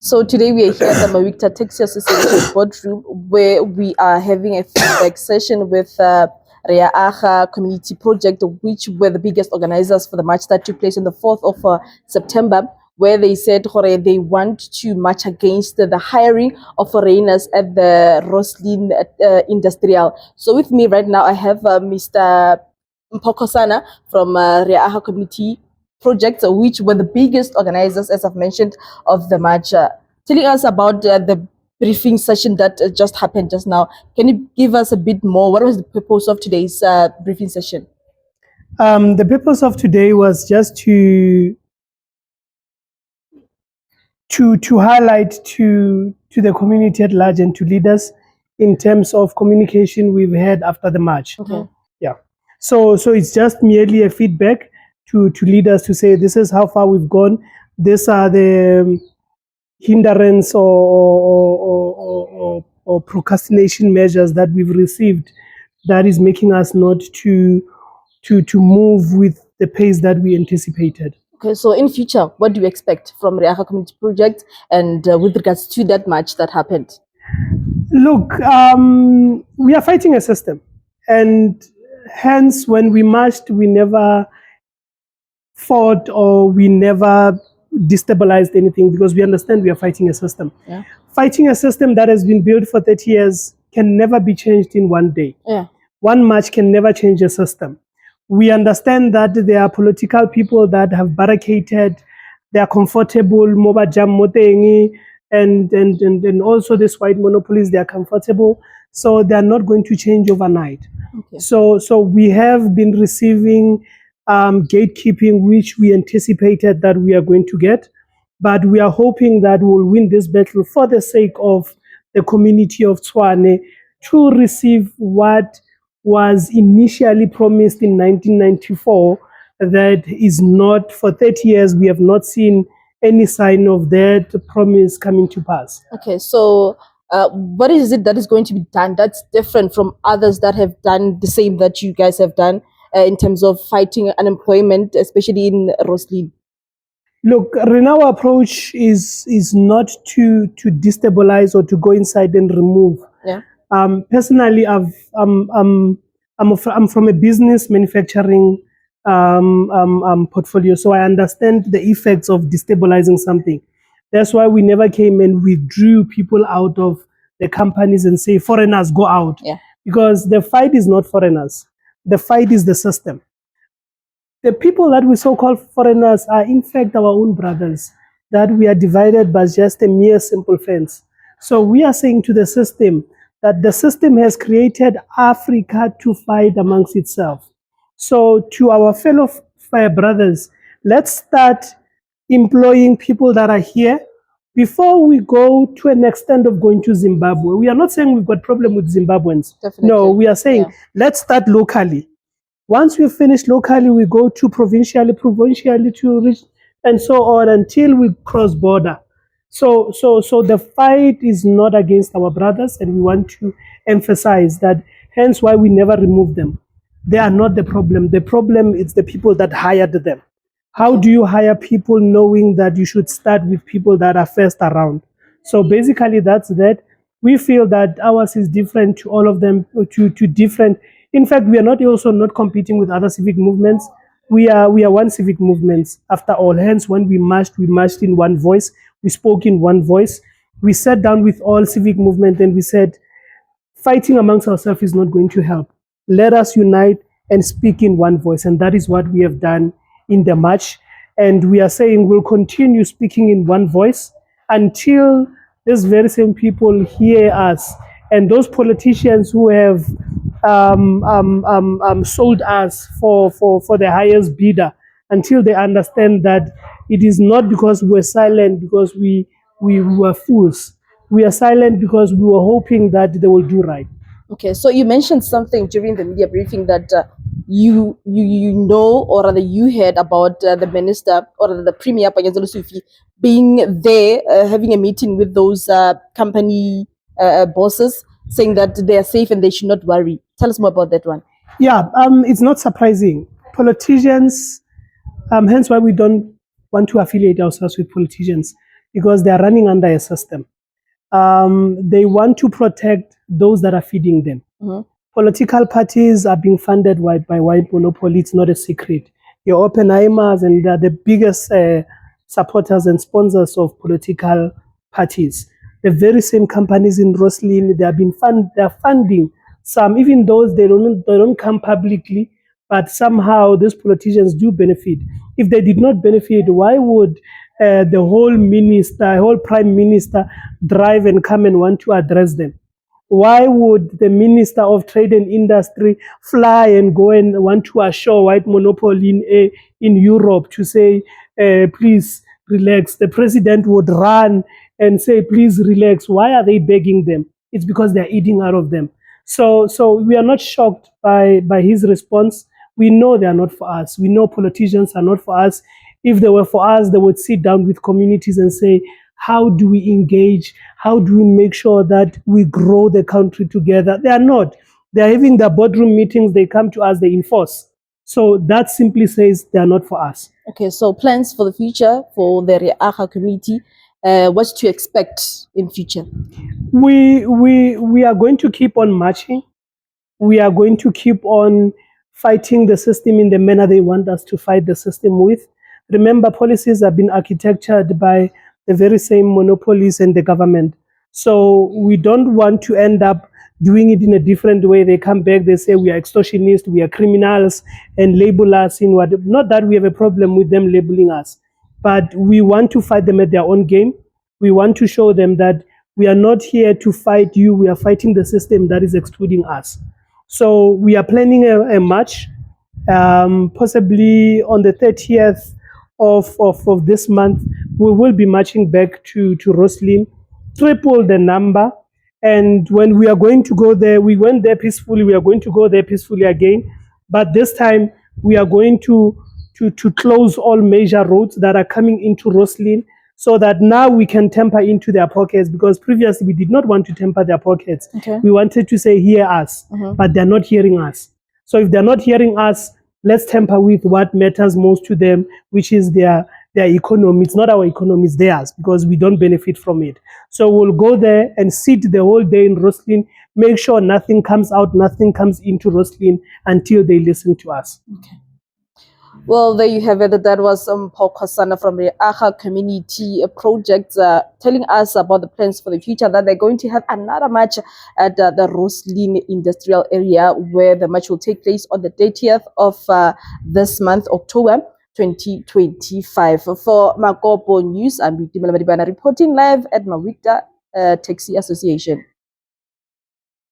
So today we are here at the Mawikta Taxi Association Boardroom, where we are having a feedback session with Reaga Community Project, which were the biggest organizers for the march that took place on the 4th of September, where they said they want to march against the hiring of foreigners at the Roslyn Industrial. So with me right now, I have Mr. Mpho Kgosana from Reaga Community Project, which were the biggest organizers, as I've mentioned, of the march. Telling us about the briefing session that just happened just now. Can you give us a bit more? What was the purpose of today's briefing session? The purpose of today was just to highlight to the community at large and to leaders in terms of communication we've had after the march. Okay. Yeah. So it's just merely a feedback to leaders to say this is how far we've gone. These are the hindrance or procrastination measures that we've received that is making us not to move with the pace that we anticipated. Okay, so in future, what do you expect from Reaga Community Project and with regards to that march that happened? Look, we are fighting a system, and hence when we marched, we never fought or we never destabilized anything because we understand we are fighting a system. Yeah. Fighting a system that has been built for 30 years can never be changed in one day. Yeah. One march can never change a system. We understand that there are political people that have barricaded, they are comfortable, and also these white monopolies, they are comfortable, so they are not going to change overnight. Okay. So we have been receiving gatekeeping, which we anticipated that we are going to get, but we are hoping that we'll win this battle for the sake of the community of Tshwane to receive what was initially promised in 1994, that is not, for 30 years, we have not seen any sign of that promise coming to pass. Okay, so what is it that is going to be done that's different from others that have done the same that you guys have done in terms of fighting unemployment, especially in Roslyn? Look, our approach is not to destabilize or to go inside and remove. Yeah. Personally, I'm from a business manufacturing portfolio, so I understand the effects of destabilizing something. That's why we never came and withdrew people out of the companies and say foreigners go out. Yeah. Because the fight is not foreigners. The fight is the system. The people that we so-called foreigners are in fact our own brothers, that we are divided by just a mere simple fence. So we are saying to the system that the system has created Africa to fight amongst itself. So to our fellow brothers, let's start employing people that are here before we go to an extent of going to Zimbabwe. We are not saying we've got problem with Zimbabweans. Definitely. No, we are saying let's start locally. Once we finish locally, we go to provincially to reach, and so on until we cross border. So the fight is not against our brothers, and we want to emphasize that. Hence why we never remove them. They are not the problem. The problem is the people that hired them. How do you hire people knowing that you should start with people that are first around? So basically that's that. We feel that ours is different to all of them, to different. In fact, we are not competing with other civic movements. We are one civic movement after all. Hence, when we marched in one voice. We spoke in one voice. We sat down with all civic movement and we said, fighting amongst ourselves is not going to help. Let us unite and speak in one voice. And that is what we have done in the march. And we are saying we'll continue speaking in one voice until these very same people hear us. And those politicians who have sold us for the highest bidder, until they understand that it is not because we're silent because we were fools. We are silent because we were hoping that they will do right. Okay, so you mentioned something during the media briefing that you know, or rather you heard about the minister or the premier being there, having a meeting with those company bosses, saying that they are safe and they should not worry. Tell us more about that one. Yeah, it's not surprising. Politicians, hence why we don't want to affiliate ourselves with politicians. because they are running under a system. They want to protect those that are feeding them. Political parties are being funded by white monopoly. It's not a secret. Your Oppenheimers and they're the biggest supporters and sponsors of political parties. The very same companies in Roslyn, they're funding some, even those they don't come publicly, but somehow these politicians do benefit. If they did not benefit, why would the whole prime minister drive and come and want to address them? Why would the Minister of Trade and Industry fly and go and want to assure white monopoly in Europe to say, please relax? The president would run and say, please relax. Why are they begging them? It's because they're eating out of them. So we are not shocked by his response. We know they are not for us. We know politicians are not for us. If they were for us, they would sit down with communities and say, how do we engage? How do we make sure that we grow the country together? They are not. They are having their boardroom meetings. They come to us, they enforce. So that simply says they are not for us. Okay, so plans for the future for the Reaga community, what to expect in future? We are going to keep on marching. We are going to keep on fighting the system in the manner they want us to fight the system with. Remember, policies have been architectured by the very same monopolies and the government. So we don't want to end up doing it in a different way. They come back, they say we are extortionists, we are criminals, and label us in what. Not that we have a problem with them labeling us, but we want to fight them at their own game. We want to show them that we are not here to fight you, we are fighting the system that is excluding us. So we are planning a march, possibly on the 30th of this month. We will be marching back to Roslyn, triple the number. And when we are going to go there, we went there peacefully, we are going to go there peacefully again. But this time we are going to close all major roads that are coming into Roslyn, so that now we can tamper into their pockets, because previously we did not want to tamper their pockets. Okay. We wanted to say, hear us, but they're not hearing us. So if they're not hearing us, let's tamper with what matters most to them, which is their economy. It's not our economy, it's theirs, because we don't benefit from it. So we'll go there and sit the whole day in Roslyn, make sure nothing comes out, nothing comes into Roslyn until they listen to us. Okay. Well, there you have it. That was Mpho Kgosana from the Reaga Community Project telling us about the plans for the future, that they're going to have another march at the Roslyn Industrial Area, where the march will take place on the 30th of this month, October 2025. For Makopo News, I'm Mawikta Taxi reporting live at Mawikta Taxi Association.